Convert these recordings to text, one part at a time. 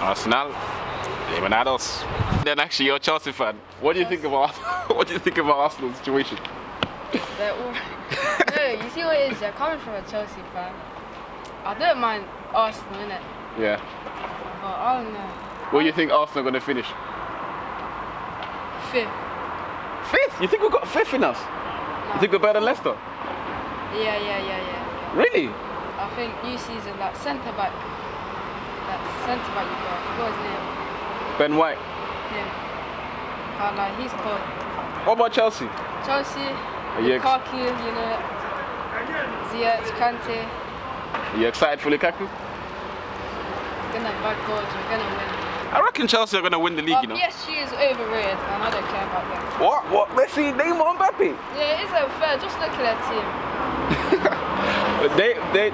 Arsenal, eliminados. Then actually, you're a Chelsea fan. What do you think about what do you think about Arsenal's situation? They're all... No, you see what it is? They're coming from a Chelsea fan. I don't mind Arsenal, innit? Yeah. But I don't know. Where do you think Arsenal are going to finish? 5th. 5th? You think we've got 5th in us? No. You think we're better than Leicester? Yeah. Really? I think new season, that centre back you got, I forgot his name. Ben White. Him. He's cold. What about Chelsea? Chelsea, you Lukaku, you know, Ziyech, Kante. Are you excited for Lukaku? Gonna bag goals, we're gonna win. I reckon Chelsea are going to win the league, you know. PSG is overrated, and I don't care about them. What? Messi, Neymar, Mbappe? Yeah, it isn't fair. Just look at their team.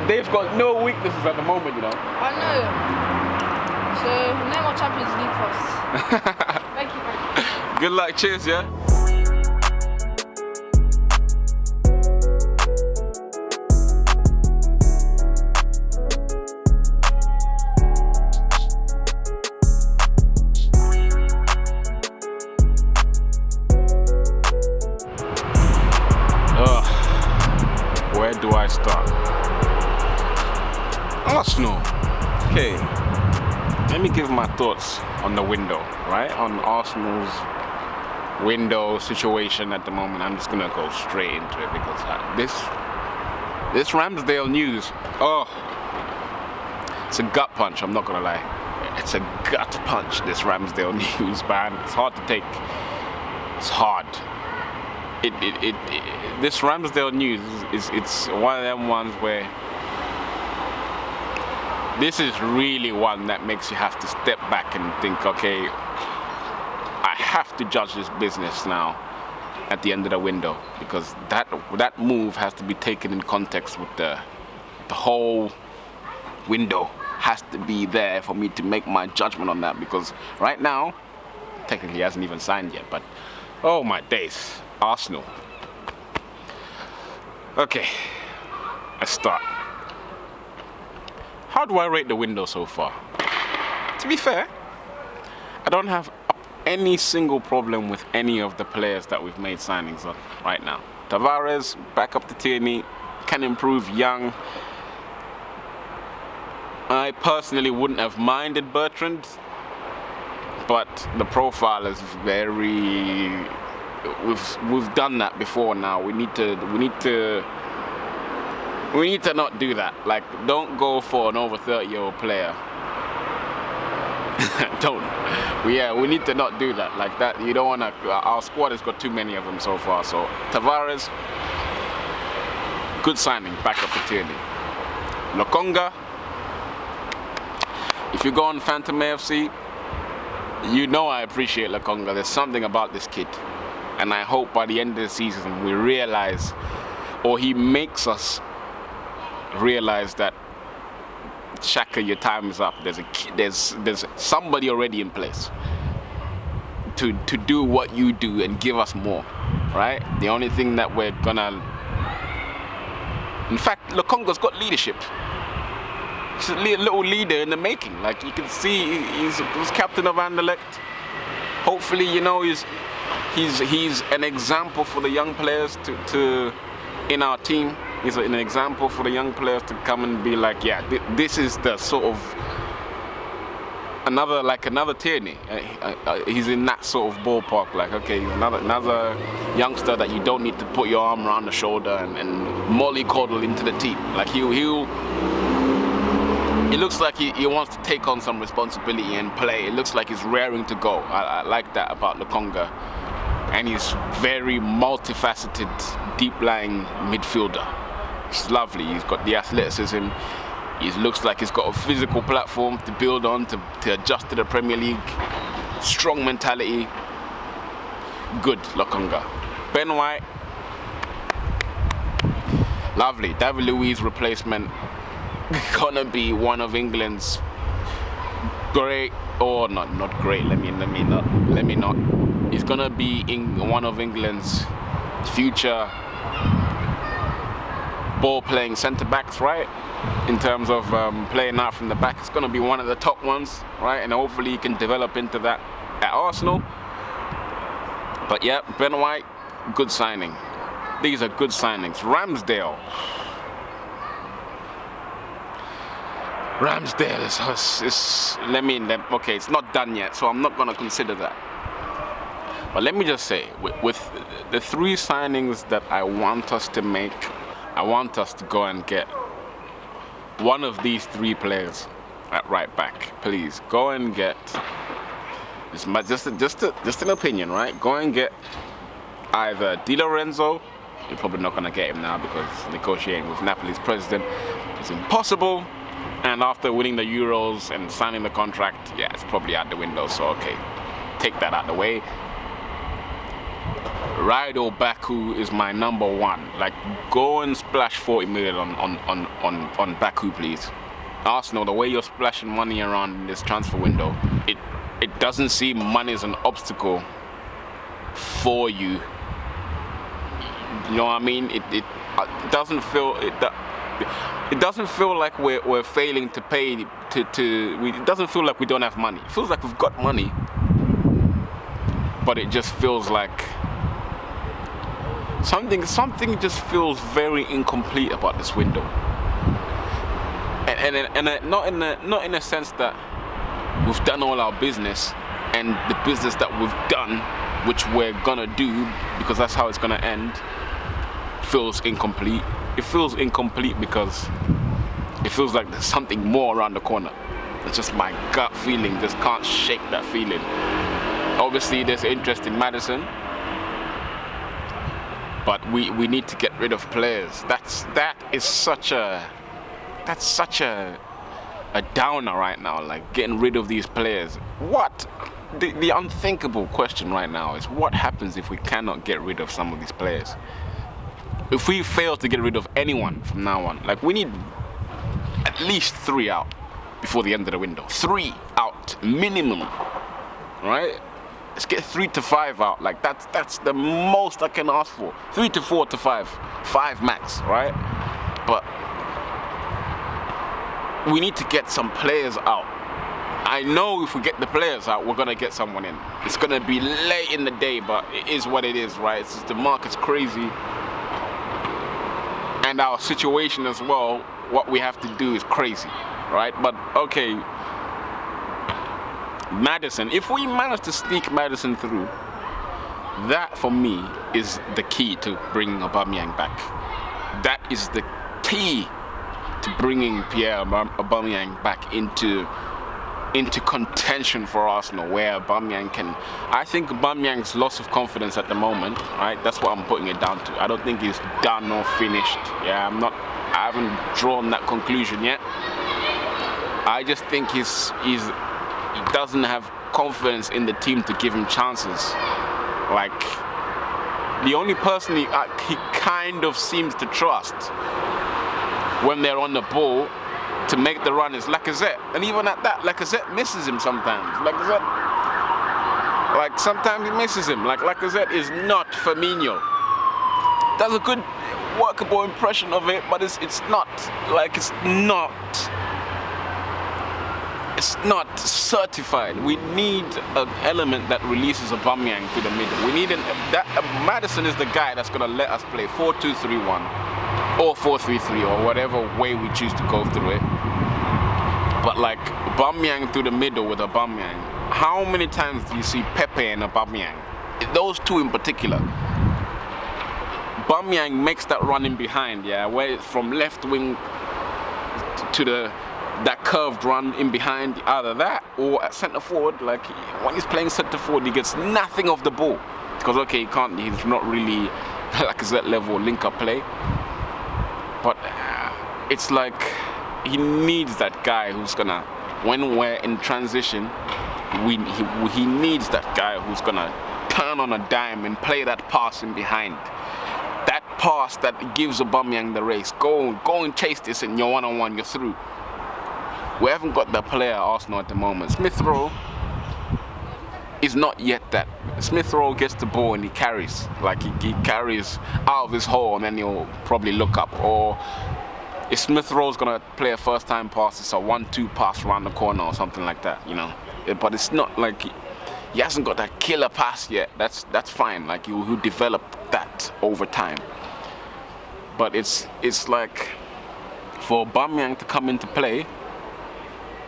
They've got no weaknesses at the moment, you know. I know. So, no more Champions League for us. Thank you. Good luck. Cheers, yeah? Where do I start? Arsenal. Okay. Let me give my thoughts on the window, right? On Arsenal's window situation at the moment. I'm just gonna go straight into it because this Ramsdale news, it's a gut punch. I'm not gonna lie. It's a gut punch, this Ramsdale news, man. It's hard to take. It's hard. This Ramsdale news it's one of them ones where this is really one that makes you have to step back and think, okay, I have to judge this business now at the end of the window, because that move has to be taken in context with the whole window has to be there for me to make my judgment on that, because right now technically he hasn't even signed yet, but oh my days. Arsenal. Okay, let's start. How do I rate the window so far? To be fair, I don't have any single problem with any of the players that we've made signings on right now. Tavares, back up to Tierney, can improve Young. I personally wouldn't have minded Bertrand, but the profile is very... We've done that before now. We need to not do that. Like, don't go for an over 30-year-old player. We need to not do that. Like that, you don't want to. Our squad has got too many of them so far. So Tavares, good signing, back up for Tierney. Lokonga, if you go on Phantom AFC, you know I appreciate Lokonga. There's something about this kid. And I hope by the end of the season we realize, or he makes us realize that, Shaka, your time is up. There's somebody already in place to do what you do and give us more, right? The only thing that we're gonna... In fact, Lokonga's got leadership. He's a little leader in the making. Like, you can see he's captain of Anderlecht. Hopefully, you know, He's an example for the young players to in our team. He's an example for the young players to come and be like, yeah, this is the sort of another Tierney. He's in that sort of ballpark. Like, okay, he's another youngster that you don't need to put your arm around the shoulder and mollycoddle into the team. Like he looks like he wants to take on some responsibility and play. It looks like he's raring to go. I like that about Lokonga. And he's very multifaceted, deep-lying midfielder. It's lovely. He's got the athleticism. He looks like he's got a physical platform to build on, to adjust to the Premier League. Strong mentality. Good, Lokonga. Ben White. Lovely. David Luiz replacement. Gonna be one of England's great, or not great. Let me not. He's gonna be in one of England's future ball-playing centre-backs, right? In terms of playing out from the back, it's going to be one of the top ones, right? And hopefully he can develop into that at Arsenal. But yeah, Ben White, good signing. These are good signings. Ramsdale okay, it's not done yet, so I'm not going to consider that. But let me just say, with the 3 signings that I want us to make, I want us to go and get one of these 3 players at right back. Please, go and get, it's just an opinion, right? Go and get either Di Lorenzo. You're probably not going to get him now because negotiating with Napoli's president is impossible. And after winning the Euros and signing the contract, yeah, it's probably out the window. So, okay, take that out the way. Raido Baku is my number 1. Like, go and splash 40 million on Baku, please. Arsenal, the way you're splashing money around in this transfer window, it doesn't seem money is an obstacle for you. You know what I mean? It doesn't feel it doesn't feel like we're failing to pay it doesn't feel like we don't have money. It feels like we've got money, but it just feels like something just feels very incomplete about this window. And not in a sense that we've done all our business, and the business that we've done, which we're gonna do because that's how it's gonna end, feels incomplete. It feels incomplete because it feels like there's something more around the corner. It's just my gut feeling, just can't shake that feeling. Obviously there's interest in Maddison, but we need to get rid of players. That's such a downer right now, like getting rid of these players. What? The unthinkable question right now is what happens if we cannot get rid of some of these players? If we fail to get rid of anyone from now on, like we need at least 3 out before the end of the window. 3 out minimum, right? Let's get 3 to 5 out. Like that's the most I can ask for. 3 to 4 to 5 max, right? But we need to get some players out. I know if we get the players out, we're gonna get someone in. It's gonna be late in the day, but it is what it is, right? It's just the market's crazy. And our situation as well, what we have to do is crazy, right? But okay, Maddison, if we manage to sneak Maddison through, that for me is the key to bringing Aubameyang back. That is the key to bringing Pierre Aubameyang back into contention for Arsenal, where Aubameyang can. I think Aubameyang's loss of confidence at the moment, right? That's what I'm putting it down to. I don't think he's done or finished. Yeah, I haven't drawn that conclusion yet. I just think he doesn't have confidence in the team to give him chances. Like, the only person he kind of seems to trust when they're on the ball to make the run is Lacazette, and even at that, Lacazette misses him sometimes. Like sometimes he misses him. Like Lacazette is not Firmino. Does a good workable impression of it, but it's not certified. We need an element that releases Aubameyang to the middle. We need Maddison is the guy that's gonna let us play 4-2-3-1 or 4-3-3 or whatever way we choose to go through it. But like Aubameyang through the middle with Aubameyang, how many times do you see Pepe and Aubameyang? Those two in particular. Aubameyang makes that run in behind, yeah, where it's from left wing to that curved run in behind, either that or at centre forward. Like when he's playing centre forward, he gets nothing of the ball because okay, he's not really like that level link-up play. But it's like he needs that guy who's gonna, when we're in transition, he needs that guy who's gonna turn on a dime and play that pass in behind. That pass that gives Aubameyang the race. Go and chase this, and you're one-on-one, you're through. We haven't got that player at Arsenal at the moment. Smith Rowe, is not yet that. Smith Rowe gets the ball and he carries. Like he carries out of his hole and then he'll probably look up. Or if Smith Rowe's gonna play a first time pass, it's a 1-2 pass around the corner or something like that, you know. But it's not like he hasn't got that killer pass yet. That's fine. Like he'll develop that over time. But it's like for Aubameyang to come into play,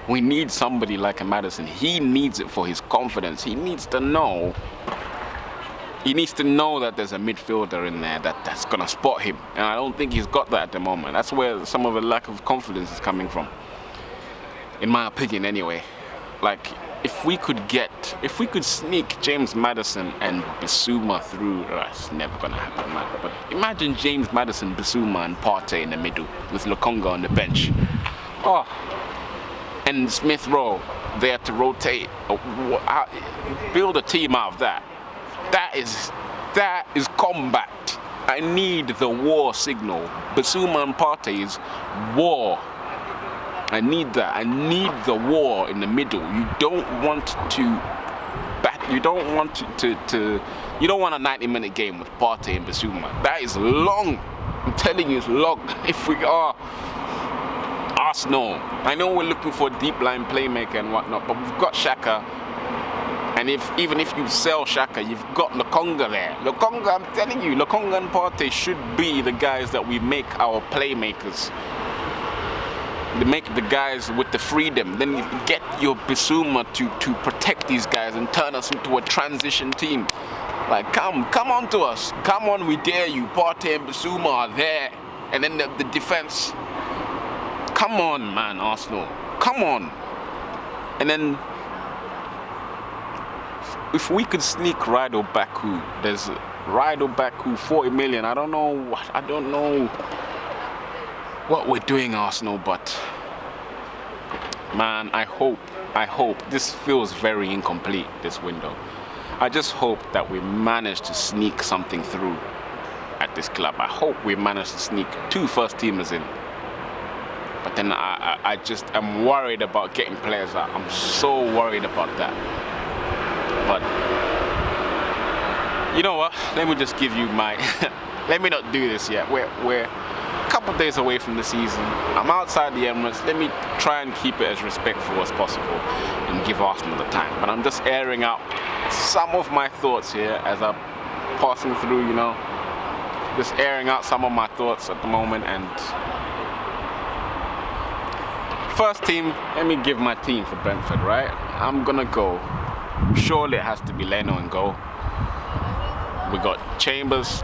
we need somebody like a Maddison. He needs it for his confidence. He needs to know that there's a midfielder in there that's gonna spot him. And I don't think he's got that at the moment. That's where some of the lack of confidence is coming from. In my opinion anyway. Like if we could sneak James Maddison and Bissouma through, that's never gonna happen, man. But imagine James Maddison, Bissouma and Partey in the middle with Lokonga on the bench. Oh. And Smith Rowe there to rotate, build a team out of that. That is combat. I need the war signal. Bissouma and Partey is war. I need that. I need the war in the middle. You don't want you don't want you don't want a 90-minute game with Partey and Bissouma. That is long. I'm telling you, it's long. If we are Arsenal, I know we're looking for a deep line playmaker and whatnot, but we've got Xhaka. And even if you sell Xhaka, you've got Lokonga there. Lokonga, I'm telling you, Lokonga and Partey should be the guys that we make our playmakers. They make the guys with the freedom. Then you get your Bissouma to protect these guys and turn us into a transition team. Like, come on to us. Come on, we dare you. Partey and Bissouma are there. And then the defense. Come on, man, Arsenal. Come on. And then if we could sneak Rydell Baku, there's Rydell Baku, 40 million. I don't know what we're doing, Arsenal, but man, I hope this feels very incomplete, this window. I just hope that we manage to sneak something through at this club. I hope we manage to sneak 2 first-teamers in. But then I'm worried about getting players out. I'm so worried about that. But you know what? Let me just give you my. Let me not do this yet. We're a couple days away from the season. I'm outside the Emirates. Let me try and keep it as respectful as possible and give Arsenal the time. But I'm just airing out some of my thoughts here as I'm passing through. You know, just airing out some of my thoughts at the moment. And first team, let me give my team for Brentford, right? I'm gonna go. Surely it has to be Leno and goal. We got Chambers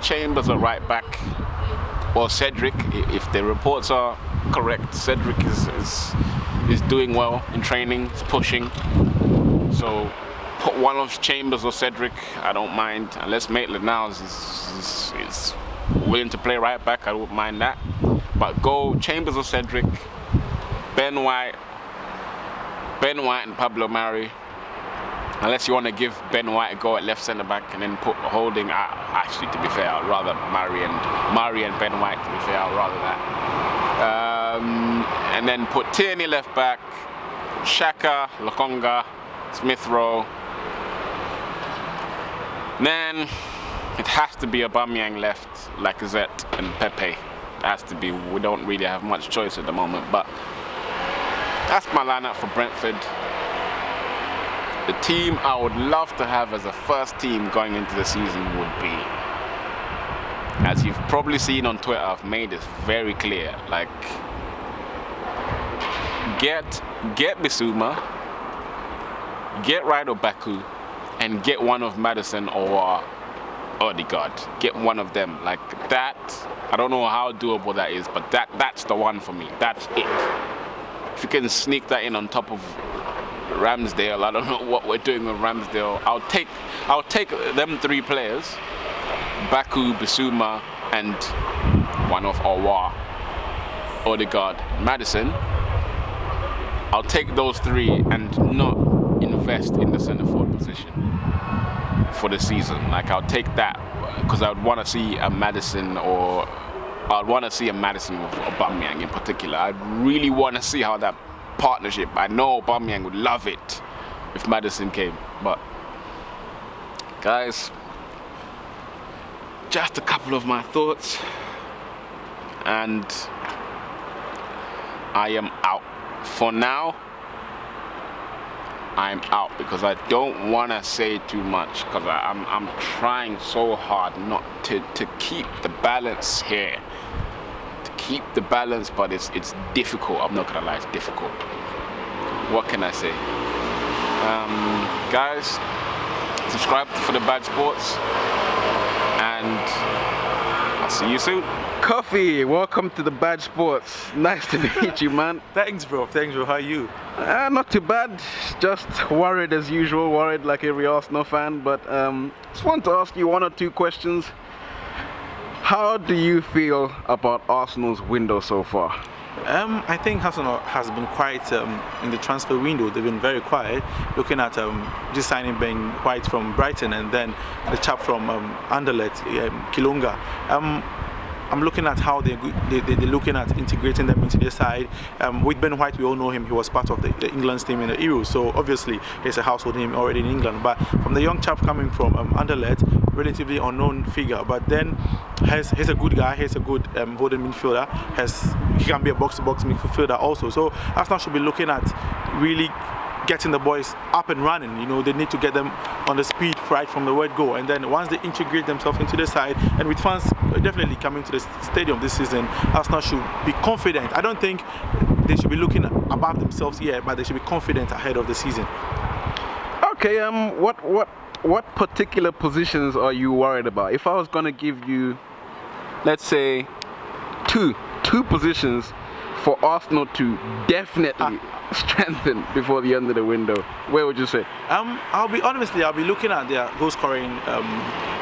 at right back. Well, Cedric, if the reports are correct, Cedric is doing well in training, he's pushing. So put one of Chambers or Cedric, I don't mind. Unless Maitland-Niles is willing to play right back, I wouldn't mind that. But go Chambers or Cedric, Ben White and Pablo Mari. Unless you want to give Ben White a go at left centre back and then put Holding. Actually, to be fair, I'd rather Mari and Ben White. To be fair, I'd rather that. And then put Tierney left back, Xhaka, Lokonga, Smith Rowe. Then it has to be Aubameyang left, Lacazette and Pepe. It has to be. We don't really have much choice at the moment, but that's my lineup for Brentford. The team I would love to have as a first team going into the season would be, as you've probably seen on Twitter, I've made this very clear, like, get Bissouma, get Rydell Baku, and get one of Maddison or Odegaard. Get one of them. Like that, I don't know how doable that is, but that's the one for me. That's it. If you can sneak that in on top of Ramsdale, I don't know what we're doing with Ramsdale. I'll take them 3 players, Baku, Bissouma, and one of Aouar, Odegaard, Maddison. I'll take those 3 and not invest in the centre forward position for the season. Like, I'll take that because I would want to see a Maddison with Aubameyang in particular. I'd really want to see how that partnership. I know Aubameyang would love it if Maddison came, but Guys, just a couple of my thoughts, and I am out. For now, I'm out because I don't want to say too much, because I'm trying so hard not to keep the balance here. To keep the balance, but it's difficult. I'm not gonna lie, it's difficult. What can I say? Guys, subscribe for the Bad Sports, and I'll see you soon. Coffee, welcome to the Bad Sports. Nice to meet you, man. Thanks, bro. How are you? Not too bad. Just worried as usual. Worried like every Arsenal fan. But just want to ask you one or two questions. How do you feel about Arsenal's window so far? I think Arsenal has been quiet in the transfer window. They've been very quiet. Looking at just signing Ben White from Brighton, and then the chap from Anderlecht, Kilunga. I'm looking at how they're looking at integrating them into their side. With Ben White, we all know him. He was part of the England's team in the Euros, so obviously he's a household name already in England. But from the young chap coming from Anderlecht, relatively unknown figure, but then he's a good guy. He's a good holding midfielder. He can be a box-to-box midfielder also. So Arsenal should be looking at really getting the boys up and running. You know, they need to get them on the speed right from the word go, and then once they integrate themselves into the side, and with fans definitely coming to the stadium this season, Arsenal should be confident. I don't think they should be looking above themselves yet, but they should be confident ahead of the season. Okay, what particular positions are you worried about? If I was gonna give you, let's say, two positions for Arsenal to definitely strengthen before the end of the window, where would you say? I'll be looking at their goal scoring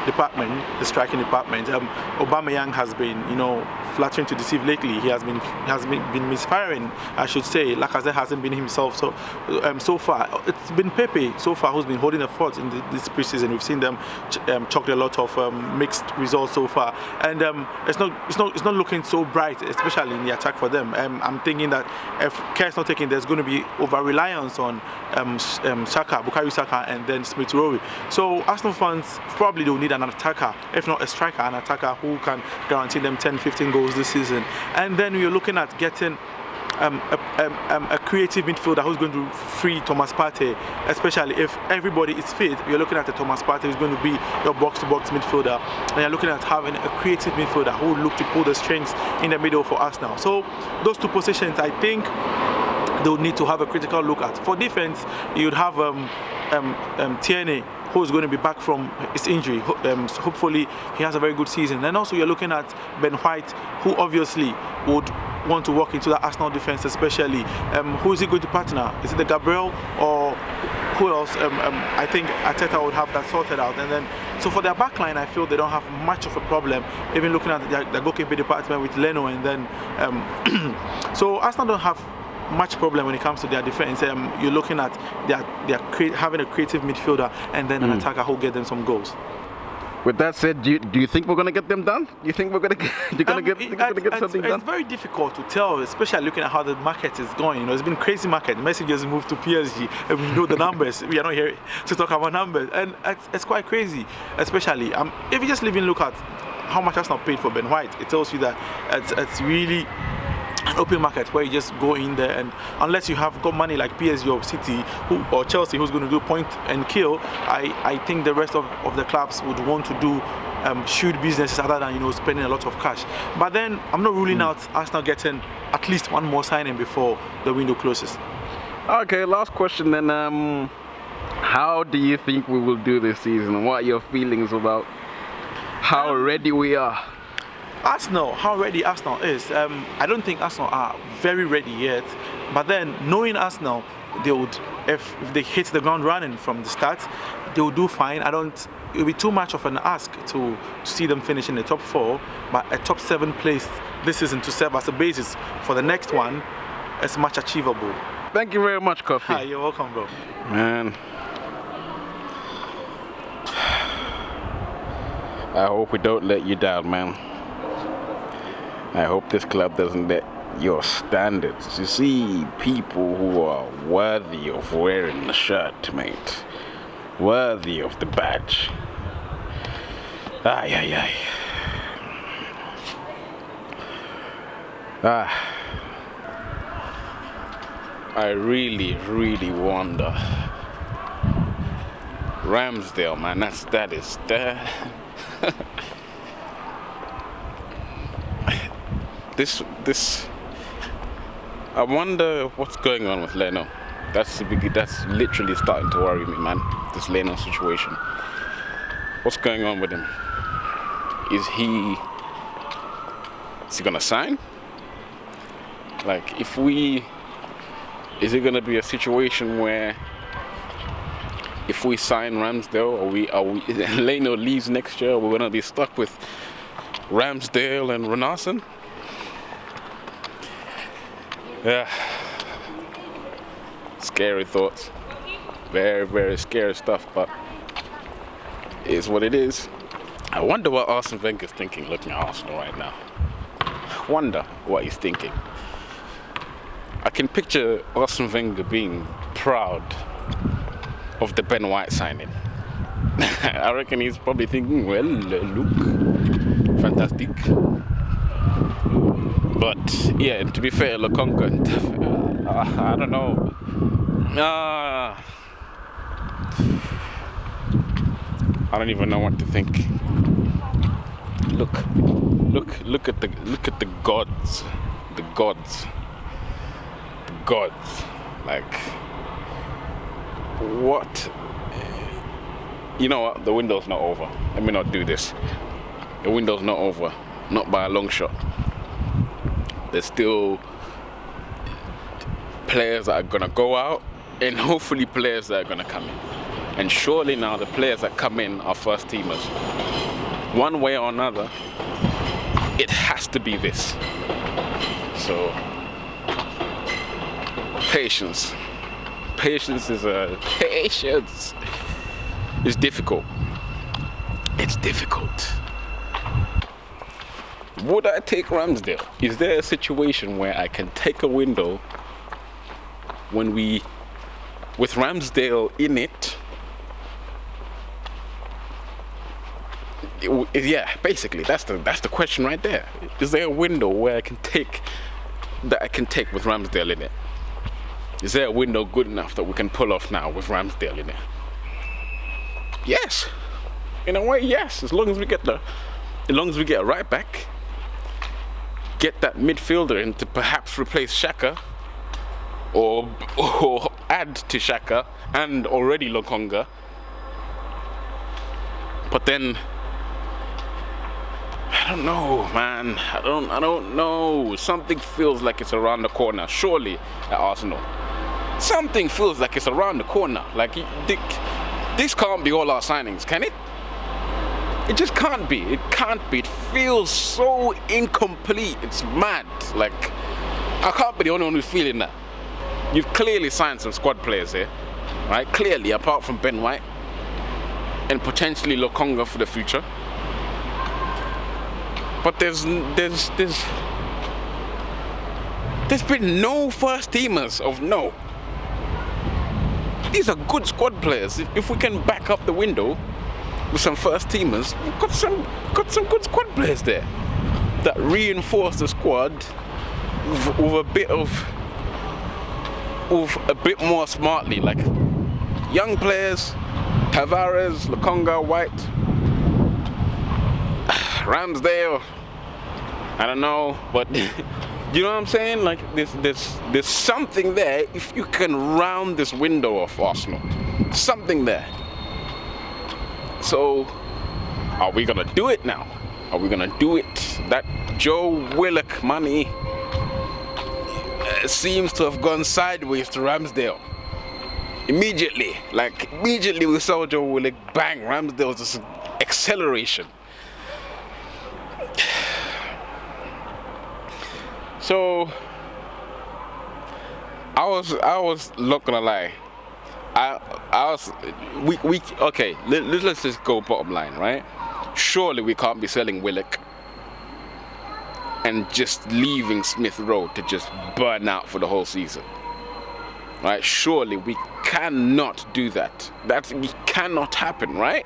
department, the striking department. Aubameyang has been, flattering to deceive lately. He has been misfiring, I should say. Lacazette hasn't been himself. So far, it's been Pepe so far who's been holding the fort in this preseason. We've seen them chalk a lot of mixed results so far, and it's not looking so bright, especially in the attack for them. I'm thinking that if care's not taken, there's going to be over reliance on Bukayo Saka, and then Smith Rowe. So Arsenal fans probably don't need an attacker, if not a striker, an attacker who can guarantee them 10-15 goals this season. And then you're looking at getting a creative midfielder who's going to free Thomas Partey, especially if everybody is fit. You're looking at a Thomas Partey who's going to be your box-to-box midfielder, and you're looking at having a creative midfielder who will look to pull the strings in the middle for us now. So those two positions, I think they would need to have a critical look at. For defense, you'd have Tierney, who is going to be back from his injury. Hopefully he has a very good season. And also you're looking at Ben White, who obviously would want to walk into the Arsenal defense, especially. Who is he going to partner? Is it the Gabriel, or who else? I think Arteta would have that sorted out. And then, so for their backline, I feel they don't have much of a problem. Even looking at the goalkeeper department with Leno, and then so Arsenal don't have much problem when it comes to their defense. You're looking at having a creative midfielder and then an attacker who get them some goals. With that said, do you think we're gonna get them done? Do you think we're gonna get something done? It's very difficult to tell, especially looking at how the market is going. It's been a crazy market. Messi just moved to PSG, and we know the numbers. We are not here to talk about numbers, and it's quite crazy. Especially if you just look at how much Arsenal paid for Ben White, it tells you that it's really an open market where you just go in there, and unless you have got money like PSG or City or Chelsea who's going to do point and kill, I think the rest of the clubs would want to do shrewd businesses other than spending a lot of cash. But then I'm not ruling out Arsenal getting at least one more signing before the window closes. Okay, last question then. How do you think we will do this season? What are your feelings about how ready we are? Arsenal, how ready Arsenal is. I don't think Arsenal are very ready yet, but then knowing Arsenal, they would, if they hit the ground running from the start, they will do fine. It will be too much of an ask to see them finish in the top 4, but a top 7 place this season to serve as a basis for the next one is much achievable. Thank you very much, Coffee. Hi, you're welcome, bro. Man, I hope we don't let you down, man. I hope this club doesn't let your standards. You see people who are worthy of wearing the shirt, mate. Worthy of the badge. Ay, ay, ay. I really, really wonder. Ramsdale, man, that is there. This. I wonder what's going on with Leno. That's literally starting to worry me, man. This Leno situation. What's going on with him? Is he gonna sign? Like, is it gonna be a situation where if we sign Ramsdale, Leno leaves next year, we're gonna be stuck with Ramsdale and Renarsson? Yeah. Scary thoughts. Very, very scary stuff, but it is what it is. I wonder what Arsene Wenger's thinking looking at Arsenal right now. Wonder what he's thinking. I can picture Arsene Wenger being proud of the Ben White signing. I reckon he's probably thinking, well, look, fantastic. But yeah, to be fair, Lokonga, I don't know. I don't even know what to think. Look at the gods. Like, what? You know what? The window's not over. Let me not do this. The window's not over. Not by a long shot. There's still players that are gonna go out, and hopefully players that are gonna come in. And surely now the players that come in are first teamers. One way or another, it has to be this. So, patience. Patience is difficult. It's difficult. Would I take Ramsdale? Is there a situation where I can take a window with Ramsdale in it? Yeah, basically, that's the question right there. Is there a window where I can take with Ramsdale in it? Is there a window good enough that we can pull off now with Ramsdale in it? Yes, in a way, yes. As long as we get a right back, get that midfielder in to perhaps replace Xhaka, or add to Xhaka and already Lokonga. But then, I don't know, man. I don't know. Something feels like it's around the corner. Surely at Arsenal, something feels like it's around the corner. Like, this can't be all our signings, can it? It just can't be. It can't be. It feels so incomplete. It's mad. Like, I can't be the only one who's feeling that. You've clearly signed some squad players here, right? Clearly, apart from Ben White and potentially Lokonga for the future. But there's been no first teamers of note. These are good squad players. If we can back up the window with some first teamers, we've got some good squad players there that reinforce the squad with a bit more smartly, like young players, Tavares, Lokonga, White, Ramsdale. I don't know, but you know what I'm saying? Like, there's something there if you can round this window of Arsenal. Something there. So, are we gonna do it now? Are we gonna do it? That Joe Willock money seems to have gone sideways to Ramsdale. Immediately we saw Joe Willock, bang, Ramsdale was just acceleration. So I was not gonna lie. Okay, let's just go bottom line, right? Surely we can't be selling Willock and just leaving Smith Rowe to just burn out for the whole season, right? Surely we cannot do that. That cannot happen, right?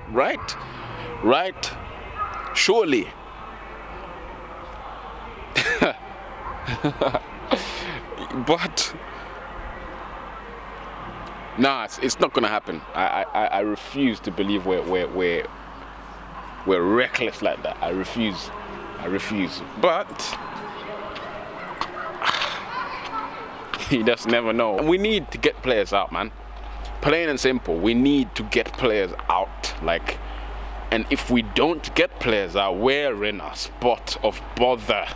Surely. But nah, it's not gonna happen. I refuse to believe we're reckless like that. I refuse. But you just never know. And we need to get players out, man. Plain and simple. We need to get players out. Like, and if we don't get players out, we're in a spot of bother.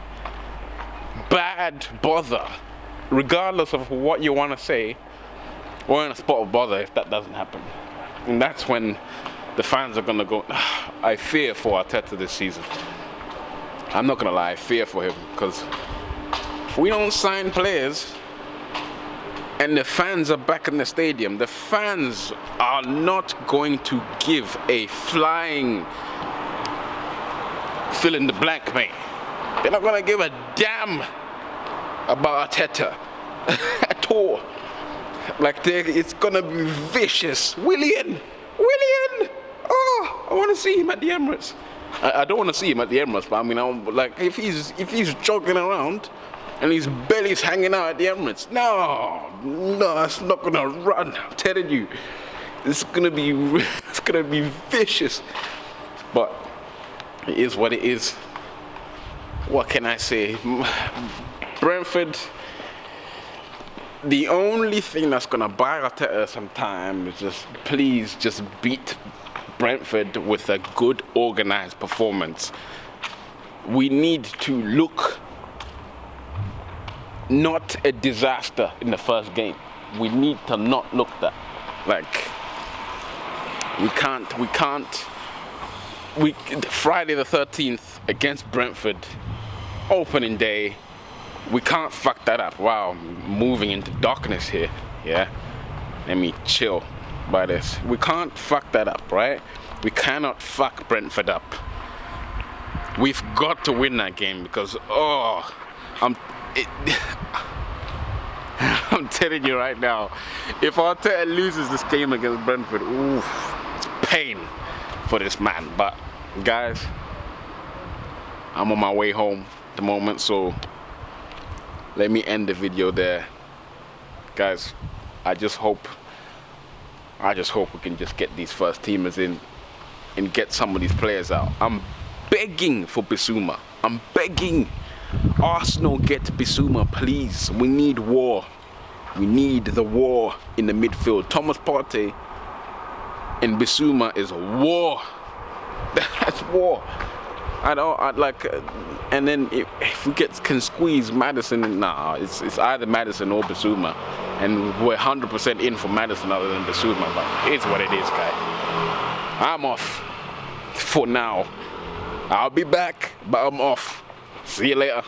Bad bother. Regardless of what you want to say, we're in a spot of bother if that doesn't happen. And that's when the fans are gonna go, I fear for Arteta this season. I'm not gonna lie, I fear for him, because if we don't sign players and the fans are back in the stadium, the fans are not going to give a flying fill in the blank, mate. They're not gonna give a damn about Arteta at all. Like, it's gonna be vicious. Willian! Oh, I want to see him at the Emirates. I don't want to see him at the Emirates, but I mean, like, if he's jogging around and his belly's hanging out at the Emirates, no, it's not gonna run. I'm telling you, it's gonna be vicious. But it is what it is. What can I say? Brentford. The only thing that's gonna buy Arteta some time is please just beat Brentford with a good organized performance. We need to look not a disaster in the first game. We need to not look that. Like, Friday the 13th against Brentford, opening day, we can't fuck that up. Wow, moving into darkness here. Yeah, let me chill by this. We can't fuck that up, right? We cannot fuck Brentford up. We've got to win that game because I'm telling you right now, if Arteta loses this game against Brentford, it's pain for this man. But guys, I'm on my way home at the moment, so let me end the video there. Guys, I just hope we can just get these first teamers in and get some of these players out. I'm begging for Bissouma. I'm begging. Arsenal, get Bissouma, please. We need war. We need the war in the midfield. Thomas Partey and Bissouma is war. That's war. And then if we can squeeze Maddison, nah, it's either Maddison or Bissouma, and we're 100% in for Maddison other than Bissouma. But it's what it is, guys. I'm off for now. I'll be back, but I'm off. See you later.